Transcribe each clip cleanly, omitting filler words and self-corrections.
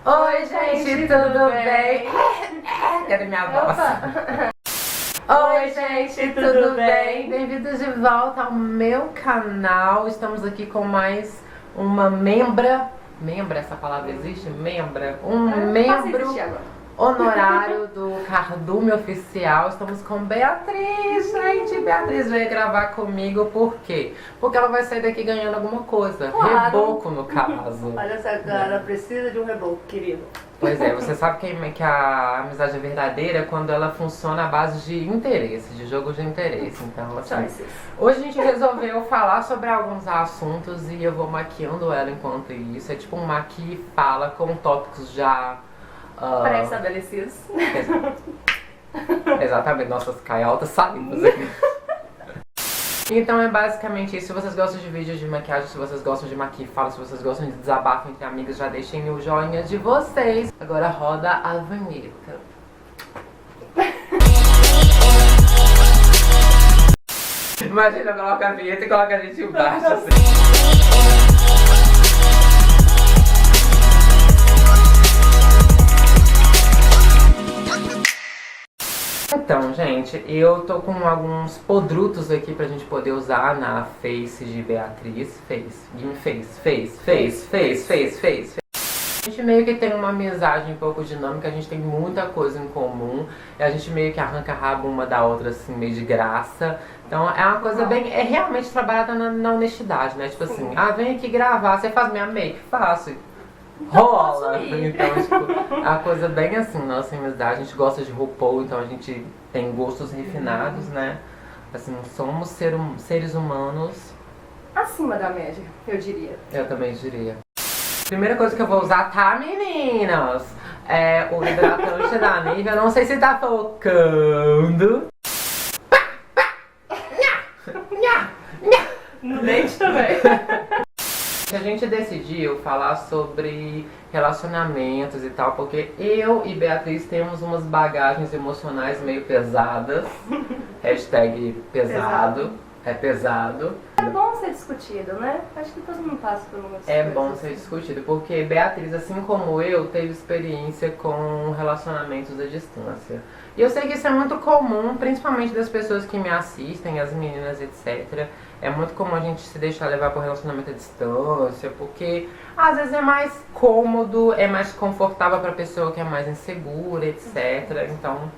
Oi, gente, tudo bem? Cadê minha voz? Oi, gente, tudo bem? Bem-vindos de volta ao meu canal. Estamos aqui com mais uma membra. Membra, essa palavra existe? Membra. Membro honorário do Cardume Oficial. Estamos com Beatriz, gente. Beatriz veio gravar comigo, por quê? Porque ela vai sair daqui ganhando alguma coisa. Claro. Reboco, no caso. Olha essa cara, precisa de um reboco, querido. Pois é, você sabe que a amizade é verdadeira quando ela funciona à base de interesse, de jogo de interesse. Então, assim, hoje a gente resolveu falar sobre alguns assuntos e eu vou maquiando ela enquanto isso. É tipo um maqui e fala com tópicos já... pré-estabelecidos. Exatamente, nossas caialtas saímos aqui. Então é basicamente isso. Se vocês gostam de vídeos de maquiagem, se vocês gostam de maqui e fala, se vocês gostam de desabafo entre amigos, já deixem o joinha de vocês. Agora roda a vinheta. Imagina, coloca a vinheta e coloca a gente embaixo assim. Então, gente, eu tô com alguns podrutos aqui pra gente poder usar na face de Beatriz. Face. A gente meio que tem uma amizade um pouco dinâmica, a gente tem muita coisa em comum. E a gente meio que arranca rabo uma da outra, assim, meio de graça. Então é uma coisa bem... É realmente trabalhada na honestidade, né? Tipo assim, vem aqui gravar, você faz minha make? Faço. Rola! Então, tipo, é uma coisa bem assim, nossa amizade. A gente gosta de RuPaul, então a gente tem gostos refinados, né? Assim, somos seres humanos Acima da média, eu diria. Eu também diria. Primeira coisa que eu vou usar, tá, meninas? É o hidratante da Nivea. Não sei se tá focando. No dente também. A gente decidiu falar sobre relacionamentos e tal, porque eu e Beatriz temos umas bagagens emocionais meio pesadas. Hashtag pesado. É pesado. É bom ser discutido, né? Acho que todo mundo passa por umas É coisas bom assim. ser discutido, porque Beatriz, assim como eu, teve experiência com relacionamentos à distância. E eu sei que isso é muito comum, principalmente das pessoas que me assistem, as meninas, etc. É muito comum a gente se deixar levar por relacionamento à distância, porque às vezes é mais cômodo, é mais confortável pra pessoa que é mais insegura, etc. Então,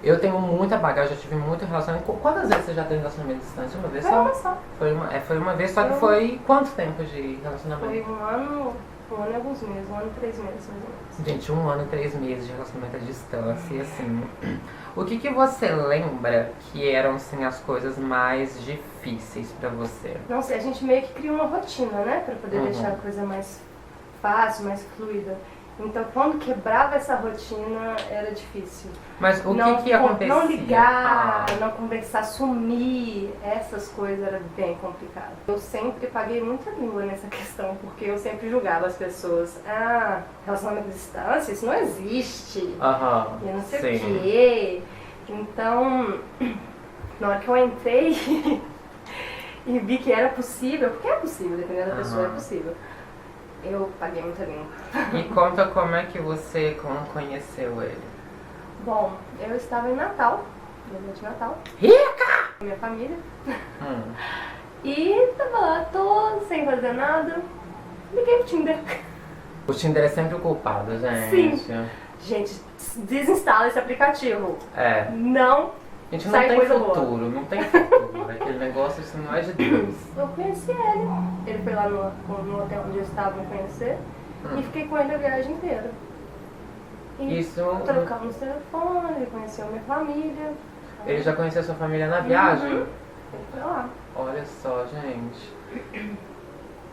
eu tenho muita bagagem, já tive muito relacionamento. Quantas vezes você já teve relacionamento à distância? Uma vez só? Foi uma vez, só que foi quanto tempo de relacionamento? Foi um ano e alguns meses, 1 ano e 3 meses mais ou menos. Gente, 1 ano e 3 meses de relacionamento à distância, e assim... O que você lembra que eram, assim, as coisas mais difíceis pra você? Não sei, a gente meio que cria uma rotina, né? Pra poder deixar a coisa mais fácil, mais fluida. Então, quando quebrava essa rotina, era difícil. Mas o que acontecia? Não ligar, não conversar, sumir, essas coisas era bem complicado. Eu sempre paguei muita língua nessa questão, porque eu sempre julgava as pessoas. Relacionamento à distância, isso não existe. E não sei o quê. Então, na hora que eu entrei e vi que era possível, porque é possível, dependendo da pessoa, é possível. Eu paguei muita língua. E conta como é que você conheceu ele. Bom, eu estava em Natal, dia de Natal. Rica! Com minha família. E tava lá, tô sem fazer nada. Liguei pro Tinder. O Tinder é sempre o culpado, gente. Sim. Gente, desinstala esse aplicativo. É. Não. A gente não sai tem coisa futuro, boa. não tem futuro. Aquele negócio, isso não é de Deus. Eu conheci ele. Ele foi lá no hotel onde eu estava me conhecer. E fiquei com ele a viagem inteira. E Isso... trocamos telefone, ele conheceu minha família. Ele já conheceu a sua família na viagem? Ele foi lá. Olha só, gente.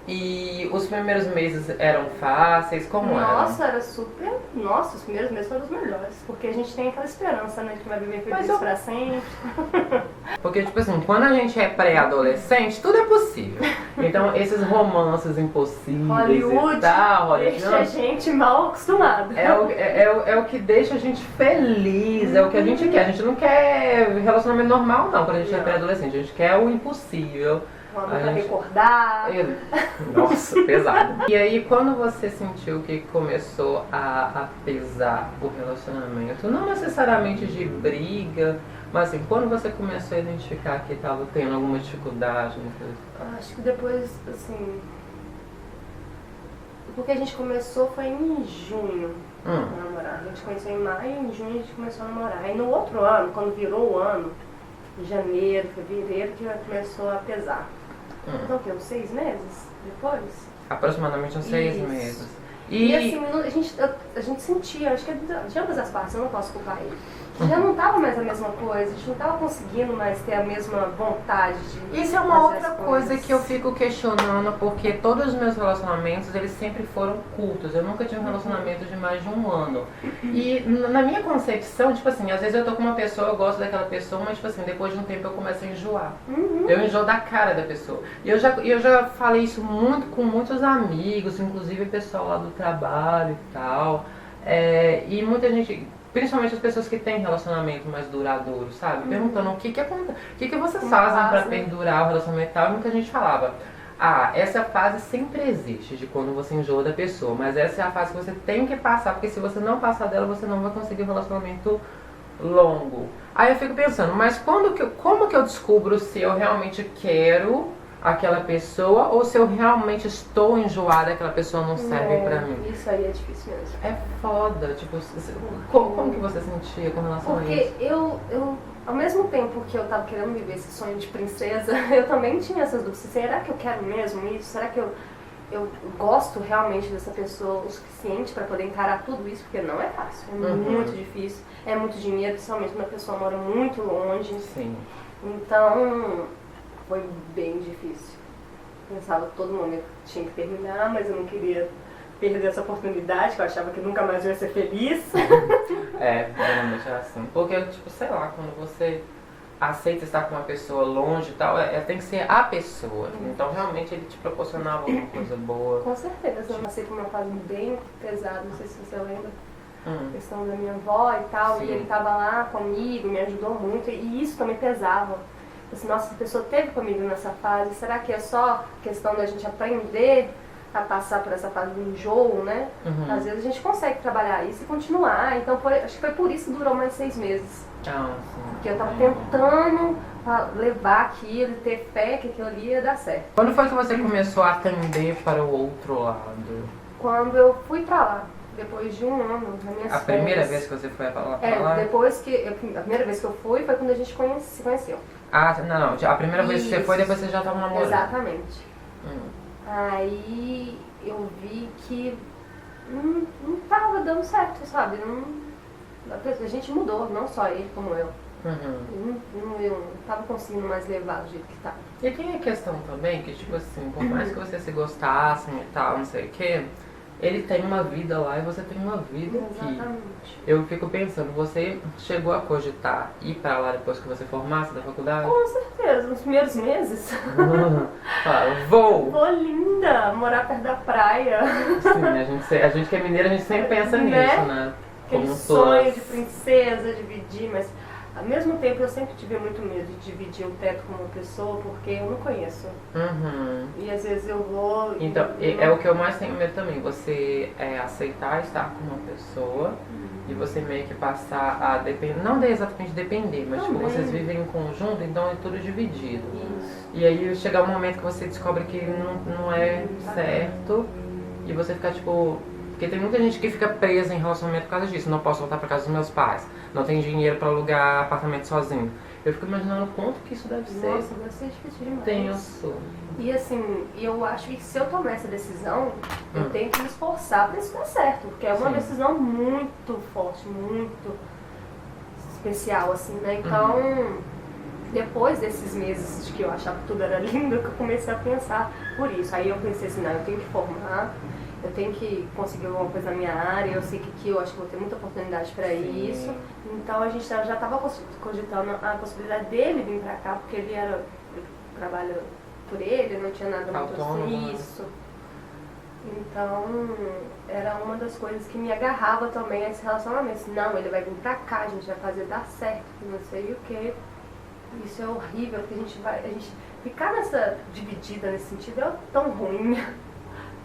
E os primeiros meses eram fáceis? Como eram? Nossa, era super... Nossa, os primeiros meses foram os melhores. Porque a gente tem aquela esperança, né? De que vai viver feliz pra sempre. Porque, tipo assim, quando a gente é pré-adolescente, tudo é possível. Então, esses romances impossíveis Hollywood e tal... deixa a gente mal acostumada. É o que deixa a gente feliz, é o que a gente quer. A gente não quer relacionamento normal, não, quando a gente é pré-adolescente. A gente quer o impossível. Um amor pra recordar. Nossa, pesado. E aí, quando você sentiu que começou a pesar o relacionamento, não necessariamente de briga, mas assim, quando você começou a identificar que estava tendo alguma dificuldade, Acho que depois, assim... Porque a gente começou foi em junho a namorar. A gente conheceu em maio e em junho a gente começou a namorar. Aí no outro ano, quando virou o ano, em janeiro, fevereiro, que começou a pesar. Então o quê? Uns 6 meses depois? Aproximadamente uns 6 meses. E assim, a gente sentia, acho que é de ambas as partes, eu não posso culpar ele. Já não estava mais a mesma coisa, a gente não estava conseguindo mais ter a mesma vontade de Isso é uma outra coisa que eu fico questionando, porque todos os meus relacionamentos, eles sempre foram curtos. Eu nunca tive um relacionamento de mais de um ano. E na minha concepção, tipo assim, às vezes eu tô com uma pessoa, eu gosto daquela pessoa, mas tipo assim, depois de um tempo eu começo a enjoar. Eu enjoo da cara da pessoa. E eu já falei isso muito com muitos amigos, inclusive o pessoal lá do trabalho e tal. E muita gente... Principalmente as pessoas que têm relacionamento mais duradouro, sabe? Perguntando o que vocês fazem pra perdurar o relacionamento e tal. E muita gente falava, essa fase sempre existe, de quando você enjoa da pessoa. Mas essa é a fase que você tem que passar, porque se você não passar dela, você não vai conseguir um relacionamento longo. Aí eu fico pensando, mas como que eu descubro se eu realmente quero aquela pessoa ou se eu realmente estou enjoada, aquela pessoa não serve pra mim? Isso aí é difícil mesmo. É foda, tipo, como que você sentia com relação a isso? Porque eu, ao mesmo tempo que eu tava querendo viver esse sonho de princesa, eu também tinha essas dúvidas. Será que eu quero mesmo isso? Será que eu gosto realmente dessa pessoa o suficiente pra poder encarar tudo isso? Porque não é fácil, é muito difícil. É muito dinheiro, principalmente quando a pessoa mora muito longe. Sim. Então... foi bem difícil. Pensava todo momento que tinha que terminar, mas eu não queria perder essa oportunidade, que eu achava que nunca mais eu ia ser feliz. Realmente é assim. Porque, tipo, sei lá, quando você aceita estar com uma pessoa longe e tal, tem que ser a pessoa. Então, realmente, ele te proporcionava alguma coisa boa. Com certeza. Eu passei por uma fase bem pesada, não sei se você lembra. A questão da minha avó e tal, e ele tava lá comigo, me ajudou muito, e isso também pesava. Assim, nossa, essa pessoa esteve comigo nessa fase, será que é só questão da gente aprender a passar por essa fase do enjoo, né? Às vezes a gente consegue trabalhar isso e continuar, então acho que foi por isso que durou mais 6 meses. Porque eu tava tentando levar aquilo, ter fé que aquilo ali ia dar certo. Quando foi que você começou a atender para o outro lado? Quando eu fui pra lá. Depois de um ano, nas minhas férias. A primeira vez que você foi pra lá? Depois que... A primeira vez que eu fui foi quando a gente se conheceu. Não. A primeira vez que você foi, depois você já tava namorando. Exatamente. Aí eu vi que não tava dando certo, sabe? A gente mudou, não só ele como eu. Eu não tava conseguindo mais levar do jeito que tava. E tem a questão também que, tipo assim, por mais que você se gostassem e tal, não sei o quê... Ele tem uma vida lá e você tem uma vida aqui. Exatamente. Eu fico pensando, você chegou a cogitar ir pra lá depois que você formasse da faculdade? Com certeza, nos primeiros meses. Vou! Pô, linda! Morar perto da praia. Sim, a gente que é mineira, a gente sempre pensa nisso, né? Aquele sonho de princesa, dividir, mas ao mesmo tempo eu sempre tive muito medo de dividir o teto com uma pessoa, porque eu não conheço. E às vezes eu vou... Então, é o que eu mais tenho medo também, você aceitar estar com uma pessoa e você meio que passar a depender, não exatamente depender, mas tipo, vocês vivem em conjunto, então é tudo dividido. Isso. E aí chegar um momento que você descobre que não é certo e você fica tipo... Porque tem muita gente que fica presa em relacionamento por causa disso. Não posso voltar pra casa dos meus pais. Não tenho dinheiro pra alugar apartamento sozinho. Eu fico imaginando o quanto que isso deve ser. Nossa, deve ser difícil demais. Tenso. E assim, eu acho que se eu tomar essa decisão, eu tenho que me esforçar pra isso dar certo. Porque é uma decisão muito forte, muito especial, assim, né? Então, depois desses meses de que eu achava que tudo era lindo, que eu comecei a pensar por isso. Aí eu pensei assim, não, eu tenho que formar. Eu tenho que conseguir alguma coisa na minha área, eu sei que aqui eu acho que vou ter muita oportunidade para isso. Então a gente já estava cogitando a possibilidade dele vir para cá, porque ele trabalha por ele, não tinha nada muito assim, isso. Então era uma das coisas que me agarrava também a esse relacionamento. Não, ele vai vir para cá, a gente vai fazer dar certo, não sei o quê. Isso é horrível, porque a gente ficar nessa dividida nesse sentido é tão ruim.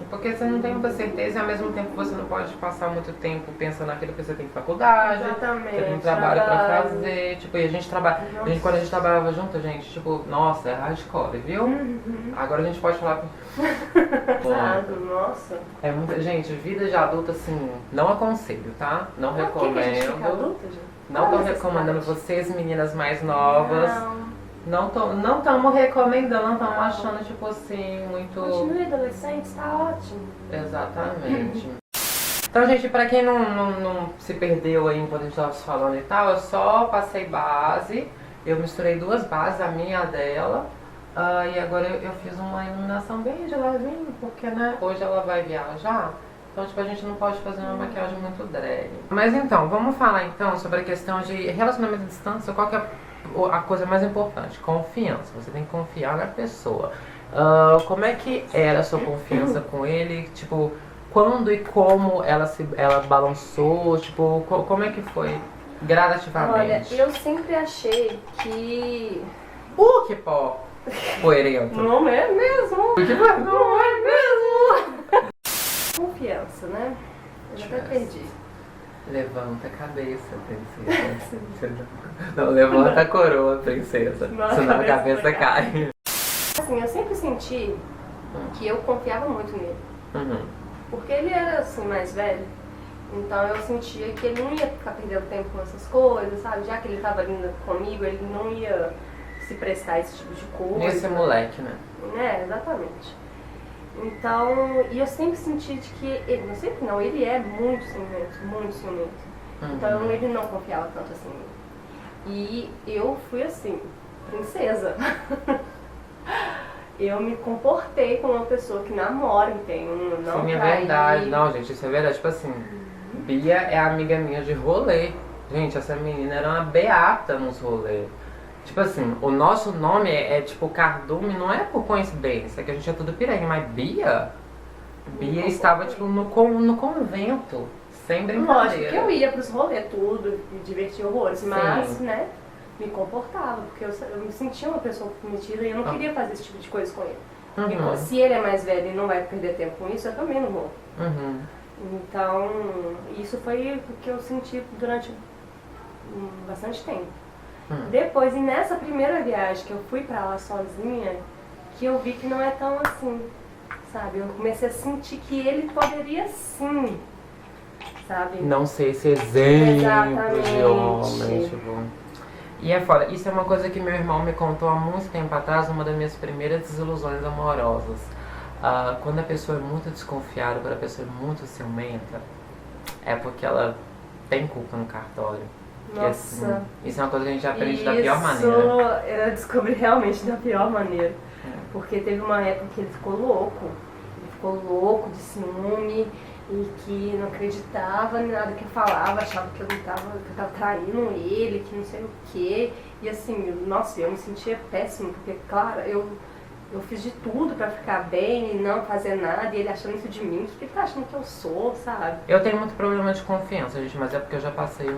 Porque você não tem muita certeza e ao mesmo tempo você não pode passar muito tempo pensando naquilo que você tem faculdade, Exatamente, você tem trabalho pra fazer, tipo, e a gente trabalha, quando a gente trabalhava junto, gente, tipo, nossa, é hardcore, viu? Agora a gente pode falar Exato, nossa. é muita, gente, vida de adulta assim, não aconselho, tá? Não Por que a gente fica recomendo. adulta, gente? Não tô recomendando vocês, meninas mais novas. Não estamos recomendando, não estamos achando, tipo assim, muito... Continue adolescente, tá ótimo. Exatamente. Então, gente, pra quem não se perdeu aí enquanto a gente tava falando e tal, eu só passei base, eu misturei 2 bases, a minha e a dela, e agora eu fiz uma iluminação bem de levinho, porque, né, hoje ela vai viajar, então, tipo, a gente não pode fazer uma maquiagem muito drag. Mas então, vamos falar então sobre a questão de relacionamento à distância, qual que é a coisa mais importante? Confiança, você tem que confiar na pessoa. Como é que era a sua confiança com ele? Tipo, quando e como ela balançou? Tipo, como é que foi gradativamente? Olha, eu sempre achei que... Que pó coerente. Não é mesmo? Que pó? Não é mesmo? Confiança, né? Eu já até perdi. Levanta a cabeça, princesa. Não, levanta a coroa, princesa. Senão a cabeça cai. Assim, eu sempre senti que eu confiava muito nele. Porque ele era assim, mais velho. Então eu sentia que ele não ia ficar perdendo tempo com essas coisas, sabe? Já que ele estava ali comigo, ele não ia se prestar a esse tipo de coisa. Esse moleque, né? É, exatamente. Então, e eu sempre senti de que ele, não sempre não, ele é muito ciumento, muito ciumento. Então ele não confiava tanto assim em mim. E eu fui assim, princesa. Eu me comportei como uma pessoa que namora, entende? Não Sim, é traí. verdade. Não, gente, isso é verdade. Tipo assim, Bia é amiga minha de rolê. Gente, essa menina era uma beata nos rolês. Tipo assim, o nosso nome é tipo Cardume, não é por coincidência, que a gente é tudo piranha, mas Bia estava tipo no convento, sem brincadeira. Lógico que eu ia pros rolês tudo, me divertia horrores, mas, né, me comportava, porque eu me sentia uma pessoa comprometida e eu não queria fazer esse tipo de coisa com ele. Porque se ele é mais velho e não vai perder tempo com isso, eu também não vou. Então, isso foi o que eu senti durante bastante tempo. Depois, e nessa primeira viagem que eu fui pra lá sozinha, que eu vi que não é tão assim, sabe? Eu comecei a sentir que ele poderia sim, sabe? Não ser esse exemplo Exatamente. de homem, tipo... E é foda, isso é uma coisa que meu irmão me contou há muito tempo atrás, uma das minhas primeiras desilusões amorosas. Quando a pessoa é muito desconfiada, quando a pessoa é muito ciumenta, é porque ela tem culpa no cartório. Nossa. Assim, isso é uma coisa que a gente aprende da pior maneira. Eu descobri realmente da pior maneira. Porque teve uma época que ele ficou louco. Ele ficou louco de ciúme e que não acreditava em nada que eu falava, achava que eu tava traindo ele, que não sei o quê. E assim, nossa, eu me sentia péssimo, porque claro, eu fiz de tudo pra ficar bem e não fazer nada, e ele achando isso de mim, o que ele tá achando que eu sou, sabe? Eu tenho muito problema de confiança, gente, mas é porque eu já passei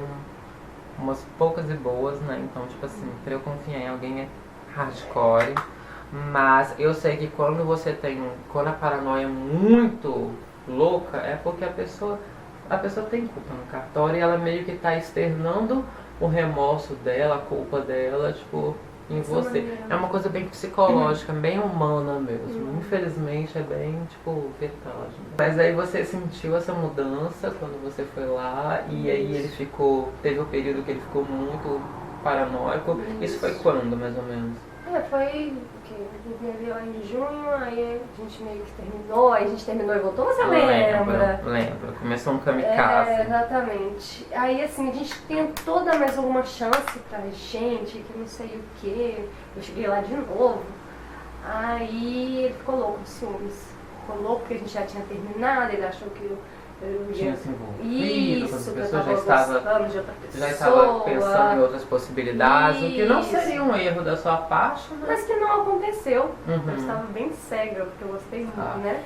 umas poucas e boas, né? Então, tipo assim, pra eu confiar em alguém é hardcore. Mas eu sei que quando a paranoia é muito louca, é porque a pessoa tem culpa no cartório e ela meio que tá externando o remorso dela, a culpa dela, tipo, em você. É uma coisa bem psicológica, bem humana mesmo. Infelizmente é bem, tipo, verdade. Mas aí você sentiu essa mudança quando você foi lá e aí ele teve um período que ele ficou muito paranoico. Isso foi quando, mais ou menos? Foi o quê? Ele veio lá em junho, aí a gente meio que terminou, aí a gente terminou e voltou, você lembra? Lembro, começou um kamikaze. Exatamente. Aí assim, a gente tentou dar mais alguma chance pra gente, que não sei o quê. Eu cheguei lá de novo, aí ele ficou louco de ciúmes. Ficou louco porque a gente já tinha terminado, ele achou que eu tinha se envolvido com isso, outra que eu pessoa, tava de outra pessoa. já estava pensando em outras possibilidades, o que não seria um erro da sua parte, né? Mas que não aconteceu. Eu estava bem cega, porque eu gostei muito, né?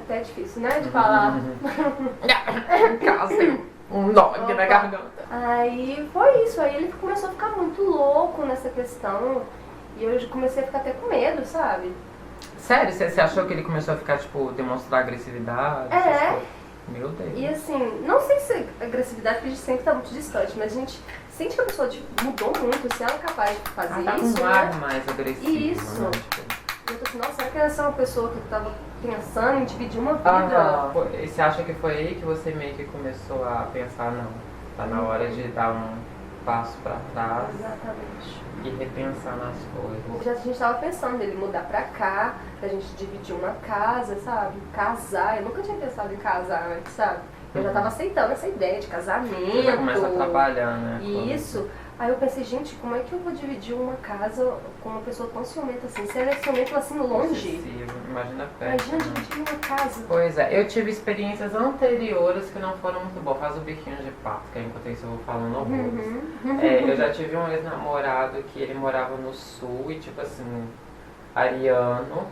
Até é difícil, né, de falar. um nó aqui na Opa. garganta. Aí foi isso, aí ele começou a ficar muito louco nessa questão. E eu comecei a ficar até com medo, sabe? Sério? Você achou que ele começou a ficar, tipo, demonstrar agressividade? essas É. coisas? Meu Deus. E assim, não sei se é agressividade, porque a gente sempre tá muito distante, mas a gente sente que a pessoa tipo, mudou muito, se ela é capaz de fazer Tá com isso, um ar né? mais agressivo. Isso. Né? Tipo... Eu tô assim, nossa, será que essa é uma pessoa que tava pensando em dividir uma vida? E você acha que foi aí que você meio que começou a pensar, não, tá na hora de dar um passo pra trás Exatamente. e repensar nas coisas? Já a gente tava pensando nele mudar pra cá, pra gente dividir uma casa, sabe? Casar. Eu nunca tinha pensado em casar antes, sabe? Eu já tava aceitando essa ideia de casamento. Você já começa a trabalhar, né? Isso. Aí eu pensei, gente, como é que eu vou dividir uma casa com uma pessoa tão ciumenta assim? Se ela é ciumenta assim longe, Possessivo. Imagina perto. imagina né? dividir uma casa. Pois é, eu tive experiências anteriores que não foram muito boas. Faz o biquinho de pato, que enquanto isso eu vou falando horrores. Eu já tive um ex-namorado que ele morava no sul e tipo assim, ariano.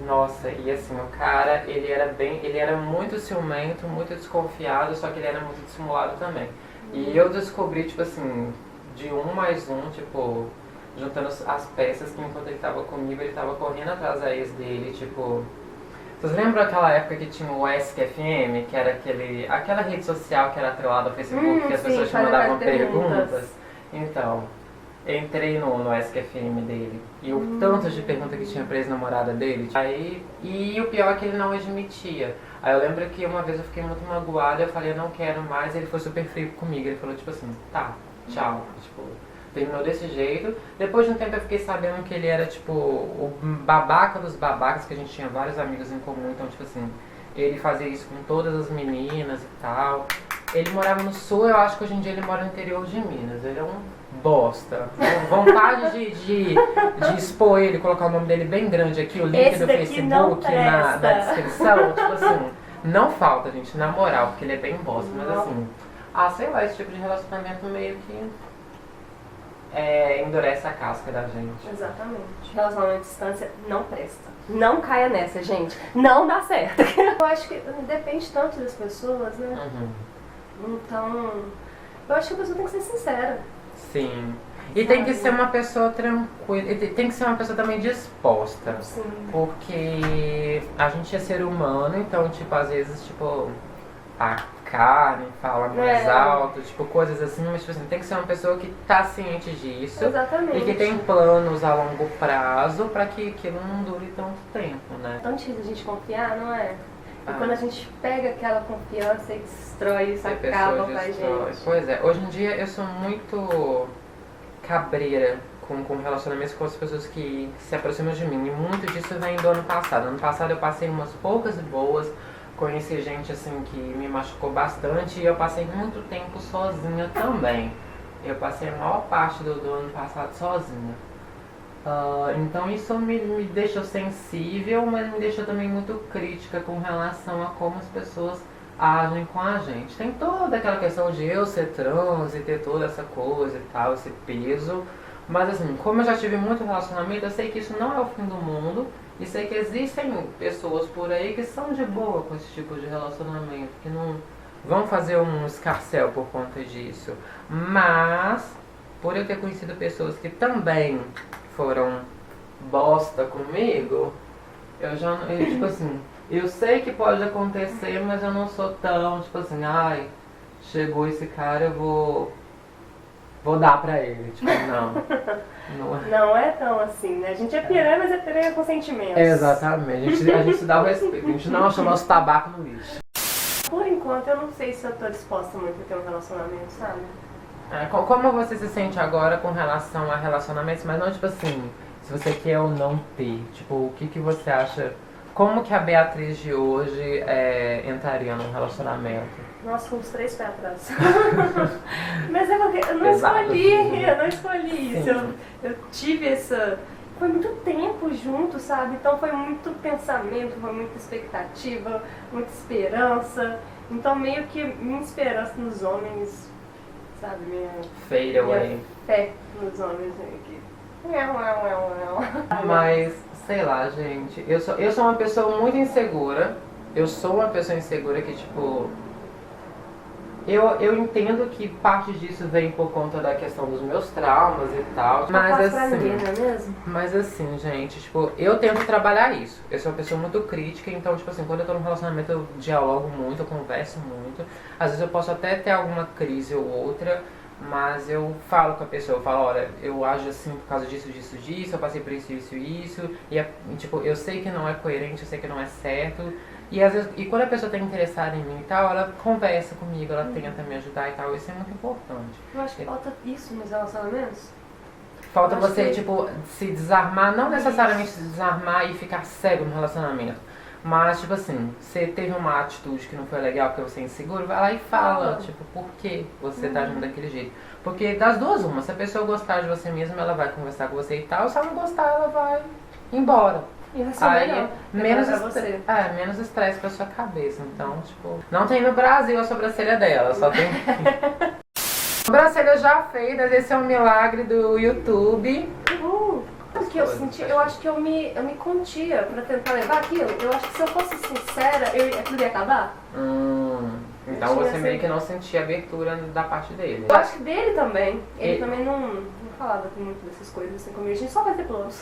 Nossa, e assim, o cara, ele era muito ciumento, muito desconfiado, só que ele era muito dissimulado também. E eu descobri, tipo assim, de um mais um, tipo, juntando as peças, que enquanto ele tava comigo, ele tava correndo atrás da ex dele, tipo... Vocês lembram aquela época que tinha o ESC-FM, que era aquela rede social que era atrelada ao Facebook, que as Sim, pessoas te para mandavam dar perguntas. perguntas? Então, entrei no ESC-FM dele, e o tanto de pergunta que tinha pra ex-namorada dele, aí, e o pior é que ele não admitia. Aí eu lembro que uma vez eu fiquei muito magoada, eu falei, eu não quero mais, e ele foi super frio comigo, ele falou tipo assim, tá, tchau, tipo, terminou desse jeito. Depois de um tempo eu fiquei sabendo que ele era tipo o babaca dos babacas, que a gente tinha vários amigos em comum, então tipo assim, ele fazia isso com todas as meninas e tal. Ele morava no sul, eu acho que hoje em dia ele mora no interior de Minas, ele é um bosta. Vontade de expor ele, colocar o nome dele bem grande aqui, o link Esse do daqui não Facebook na presta. descrição, tipo assim, não falta, gente, na moral, porque ele é bem bosta, mas assim, sei lá, esse tipo de relacionamento meio que endurece a casca da gente. Exatamente. Relacionamento à distância não presta. Não caia nessa, gente. Não dá certo. Eu acho que depende tanto das pessoas, né? Então, eu acho que a pessoa tem que ser sincera. Sim. E tem que ser uma pessoa tranquila, e tem que ser uma pessoa também disposta. Sim. Porque a gente é ser humano, então, tipo, às vezes, tipo, a carne fala mais alto, tipo, coisas assim, mas, tipo assim, tem que ser uma pessoa que tá ciente disso. Exatamente. E que tem planos a longo prazo pra que aquilo não dure tanto tempo, né? É tão difícil a gente confiar, não é? E quando a gente pega aquela confiança e destrói, isso acaba com a gente. Pois é, hoje em dia eu sou muito cabreira com relacionamentos com as pessoas que se aproximam de mim. E muito disso vem do ano passado. Ano passado eu passei umas poucas e boas, conheci gente assim que me machucou bastante e eu passei muito tempo sozinha também. Eu passei a maior parte do ano passado sozinha. Então isso me deixou sensível, mas me deixou também muito crítica com relação a como as pessoas agem com a gente. Tem toda aquela questão de eu ser trans e ter toda essa coisa e tal, esse peso. Mas assim, como eu já tive muito relacionamento, eu sei que isso não é o fim do mundo. E sei que existem pessoas por aí que são de boa com esse tipo de relacionamento, que não vão fazer um escarcéu por conta disso. Mas, por eu ter conhecido pessoas que também foram bosta comigo, tipo assim, eu sei que pode acontecer, mas eu não sou tão, tipo assim, chegou esse cara, eu vou dar pra ele. Tipo, não. Não é tão assim, né? A gente é piranha, mas é piranha com sentimentos. Exatamente. A gente dá o respeito. A gente não acha o nosso tabaco no lixo. Por enquanto, eu não sei se eu tô disposta muito a ter um relacionamento, sabe? Como você se sente agora com relação a relacionamentos, mas não tipo assim, se você quer ou não ter, tipo, o que você acha, como que a Beatriz de hoje entraria num relacionamento? Nossa, com os 3 pés atrás. Mas é porque eu não escolhi isso. Eu tive essa... Foi muito tempo junto, sabe? Então foi muito pensamento, foi muita expectativa, muita esperança. Então meio que minha esperança nos homens, sabe? Minha fé nos homens aqui. Mas, sei lá, gente, eu sou uma pessoa muito insegura. Eu sou uma pessoa insegura que, tipo... Eu entendo que parte disso vem por conta da questão dos meus traumas e tal. Mas pra ninguém, assim, não é mesmo? mas assim, gente, tipo, eu tento trabalhar isso. Eu sou uma pessoa muito crítica, então, tipo assim, quando eu tô num relacionamento eu dialogo muito, eu converso muito. Às vezes eu posso até ter alguma crise ou outra, mas eu falo com a pessoa, eu falo, olha, eu ajo assim por causa disso, disso, disso, eu passei por isso, isso, isso. E tipo, eu sei que não é coerente, eu sei que não é certo. E às vezes, e quando a pessoa tá interessada em mim e tal, ela conversa comigo, ela tenta me ajudar e tal, isso é muito importante. Eu acho que falta isso nos relacionamentos. Falta Eu acho você, que- tipo, se desarmar, não necessariamente se desarmar e ficar cego no relacionamento. Mas, tipo assim, você teve uma atitude que não foi legal porque você é inseguro, vai lá e fala, tipo, por que você tá agindo daquele jeito. Porque das duas, uma, se a pessoa gostar de você mesma, ela vai conversar com você e tal, se ela não gostar, ela vai embora. E vai ser Aí, melhor. menos pra estresse, você. menos estresse pra sua cabeça. Então, tipo, não tem no Brasil a sobrancelha dela, só tem. Sobrancelha já feita, esse é um milagre do YouTube. O que eu senti, eu acho que eu me contia pra tentar levar aquilo. Eu acho que se eu fosse sincera, aquilo ia acabar. Então você meio que não sentia abertura da parte dele. Eu acho que dele também. Ele E- também não falava muito dessas coisas assim comigo. A gente só vai ter planos.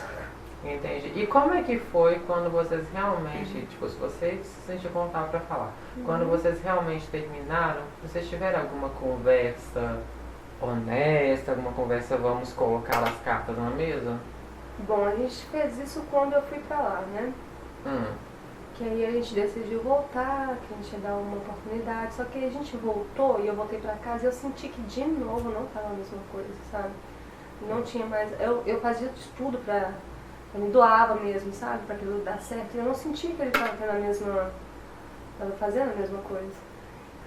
Entendi. E como é que foi quando vocês realmente, tipo, se você se sentiu contar pra falar, quando vocês realmente terminaram, vocês tiveram alguma conversa honesta, alguma conversa, vamos colocar as cartas na mesa? Bom, a gente fez isso quando eu fui pra lá, né? Que aí a gente decidiu voltar, que a gente ia dar uma oportunidade. Só que aí a gente voltou e eu voltei pra casa e eu senti que de novo não tava a mesma coisa, sabe? Não tinha mais. Eu fazia de tudo pra. Eu me doava mesmo, sabe? Pra aquilo dar certo. E eu não senti que ele tava tendo a mesma. Tava fazendo a mesma coisa.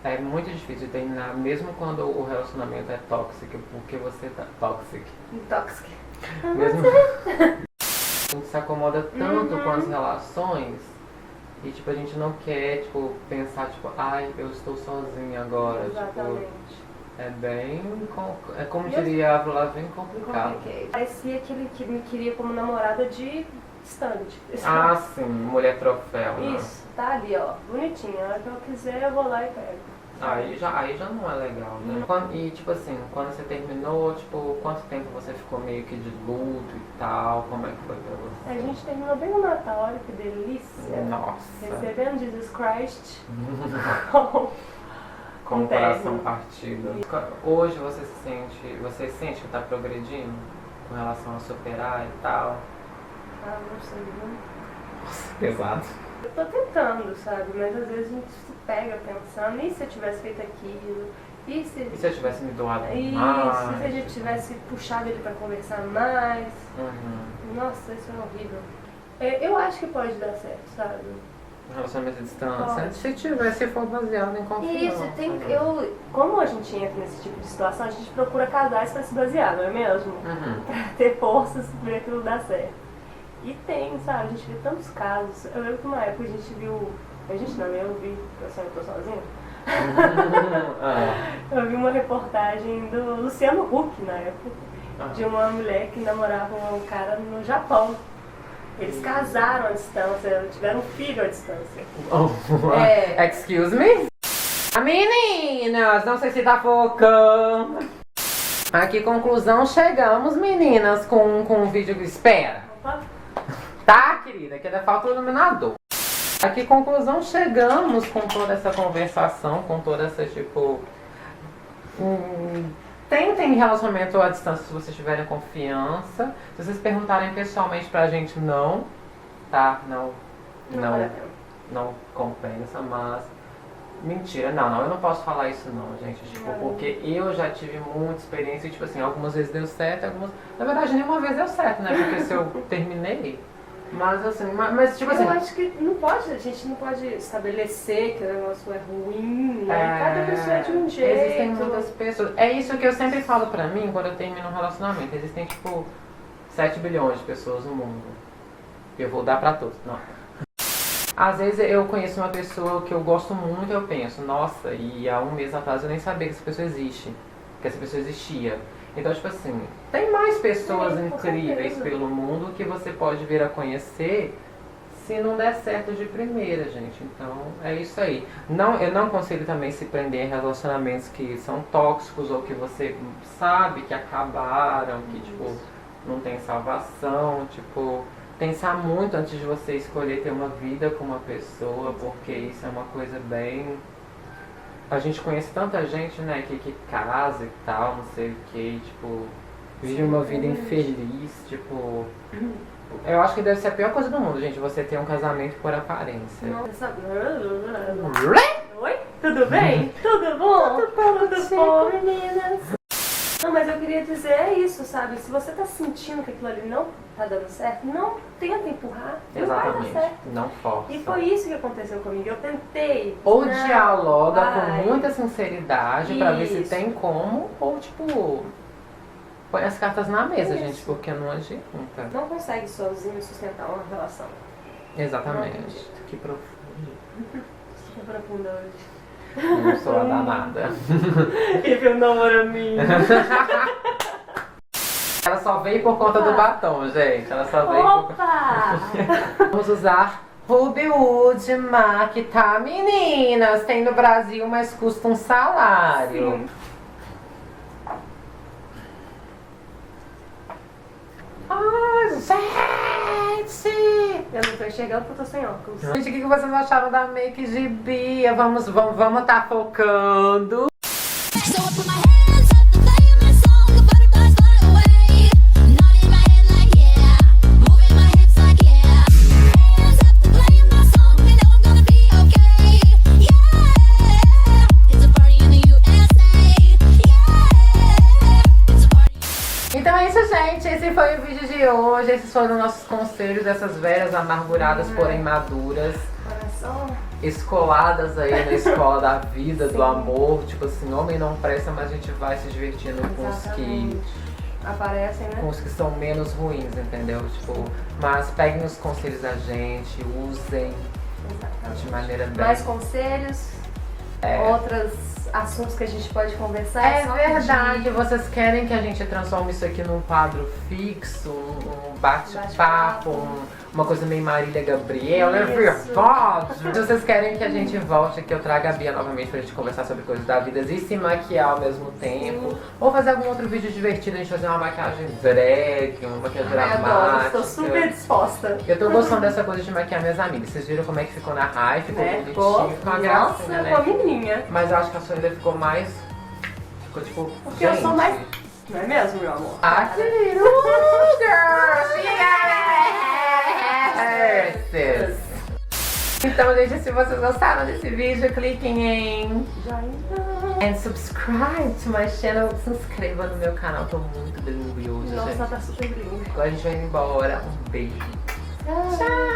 É muito difícil terminar, mesmo quando o relacionamento é tóxico, porque você tá tóxico. Tóxico. Mesmo a gente se acomoda tanto com as relações e tipo, a gente não quer, tipo, pensar, tipo, ai, eu estou sozinha agora. Exatamente. Tipo, é bem. É como diria a Avril Lavigne, complicado. Compliquei. Parecia que ele me queria como namorada de distante. Ah, sim, mulher troféu, né? Isso, tá ali, ó, bonitinho. A hora que eu quiser, eu vou lá e pego. Aí já não é legal, né? E tipo assim, quando você terminou, tipo, quanto tempo você ficou meio que de luto e tal? Como é que foi pra você? A gente terminou bem no Natal, olha que delícia. Nossa. Recebendo Jesus Christ com Com o coração término. partido. Hoje você sente que tá progredindo com relação a superar e tal? Ah, não sei, viu? Nossa, pesado. Eu tô tentando, sabe? Mas às vezes a gente se pega pensando, e se eu tivesse feito aquilo? E se eu tivesse me doado mais? isso, se a gente tivesse puxado ele pra conversar mais? Nossa, isso é horrível. Eu acho que pode dar certo, sabe? Um relacionamento à distância. Pode. Se for baseado em confiança. Isso, né? como a gente entra nesse tipo de situação, a gente procura casais pra se basear, não é mesmo? Pra ter forças pra aquilo dar certo. E tem, sabe? A gente vê tantos casos. Eu lembro que uma época a gente viu. A gente não, eu vi, eu sempre tô sozinha. Eu vi uma reportagem do Luciano Huck na época, de uma mulher que namorava um cara no Japão. Eles casaram à distância, tiveram um filho à distância. Excuse me? Meninas, não sei se tá focando. A que conclusão chegamos, meninas, com o vídeo. Espera. Opa. Tá, querida? Que ainda falta o iluminador. A que conclusão chegamos com toda essa conversação, com toda essa, tipo... Tentem relacionamento à distância se vocês tiverem confiança. Se vocês perguntarem pessoalmente pra gente, não. Tá? Não vale a pena. Não compensa, mas... Mentira, não, eu não posso falar isso não, gente, tipo, porque eu já tive muita experiência e, tipo assim, algumas vezes deu certo, algumas... Na verdade, nenhuma vez deu certo, né, porque se eu terminei, mas assim, mas tipo assim... Eu acho que não pode, a gente não pode estabelecer que o negócio é ruim, né? Cada pessoa é de um jeito. Existem muitas pessoas, é isso que eu sempre falo pra mim quando eu termino um relacionamento, existem, tipo, 7 bilhões de pessoas no mundo, eu vou dar pra todos, não... Às vezes eu conheço uma pessoa que eu gosto muito e eu penso, nossa, e há um mês atrás eu nem sabia que essa pessoa existe, que essa pessoa existia. Então, tipo assim, tem mais pessoas incríveis pelo mundo que você pode vir a conhecer se não der certo de primeira, gente. Então, é isso aí. Eu não consigo também se prender em relacionamentos que são tóxicos ou que você sabe que acabaram, que, tipo, não tem salvação. Tipo, pensar muito antes de você escolher ter uma vida com uma pessoa, porque isso é uma coisa bem... A gente conhece tanta gente, né, que casa e tal, não sei o que, tipo, vive uma vida infeliz, tipo... Eu acho que deve ser a pior coisa do mundo, gente, você ter um casamento por aparência. Nossa. Oi? Tudo bem? Tudo bom? Tudo bom, meninas? Não, mas eu queria dizer isso, sabe? Se você tá sentindo que aquilo ali não tá dando certo, não tenta empurrar. Exatamente. Não vai dar certo. Não força. E foi isso que aconteceu comigo. Eu tentei. Ou não, dialoga vai. com muita sinceridade pra ver se Isso. tem como, ou tipo, põe as cartas na mesa, Isso. gente, porque não adianta. Não consegue sozinho sustentar uma relação. Exatamente. Que profundo. Super profunda hoje. Não sou a danada. If you know what I mean. Ela só veio por conta do batom, gente. Ela só veio por conta. Opa! Vamos usar Ruby Wood MAC, tá, meninas? Tem no Brasil, mas custa um salário. Sim. Ai, gente! Eu não tô enxergando porque eu tô sem óculos. Gente, o que vocês acharam da make de Bia? Vamos tá focando. So I put my hands up and play my song. The butterflies fly away. Nodding my head like yeah, moving my hips like yeah. Hands up and play my song. You know I'm gonna be okay. Yeah, it's a party in the USA. Yeah, it's a party. Então é isso, gente. Esse foi o vídeo de hoje. Esses foram nossos conselhos dessas velhas amarguradas, porém maduras. Coração. Escoladas aí na escola da vida, do amor. Tipo assim, homem não presta, mas a gente vai se divertindo com os que... Aparecem, né? Com os que são menos ruins, entendeu? Tipo, mas peguem os conselhos da gente, usem Exatamente. de maneira bem... Mais conselhos, outros assuntos que a gente pode conversar. É só verdade, pedir. vocês querem que a gente transforme isso aqui num quadro fixo, um bate-papo, uma coisa meio Marília Gabriela, é Isso. verdade. Se vocês querem que a gente volte, que eu traga a Bia novamente pra gente conversar sobre coisas da vida e se maquiar ao mesmo tempo, ou fazer algum outro vídeo divertido, a gente fazer uma maquiagem drag, uma maquiagem Ai, adoro, dramática. estou super disposta. Eu tô gostando dessa coisa de maquiar minhas amigas. Vocês viram como é que ficou na raiva? Ficou bonitinho, ficou uma gracinha, Nossa, né? uma menininha. Mas eu acho que a sua ainda ficou mais... Ficou tipo... Porque eu sou mais... Não é mesmo, meu amor? Ah, querido! Girls! Yes! Então, gente, se vocês gostaram desse vídeo, cliquem em... Joinha. And subscribe to my channel. Se inscreva no meu canal, tô muito bilíngue hoje, Nossa, gente. tá super lindo. Agora a gente vai embora. Um beijo. Tchau.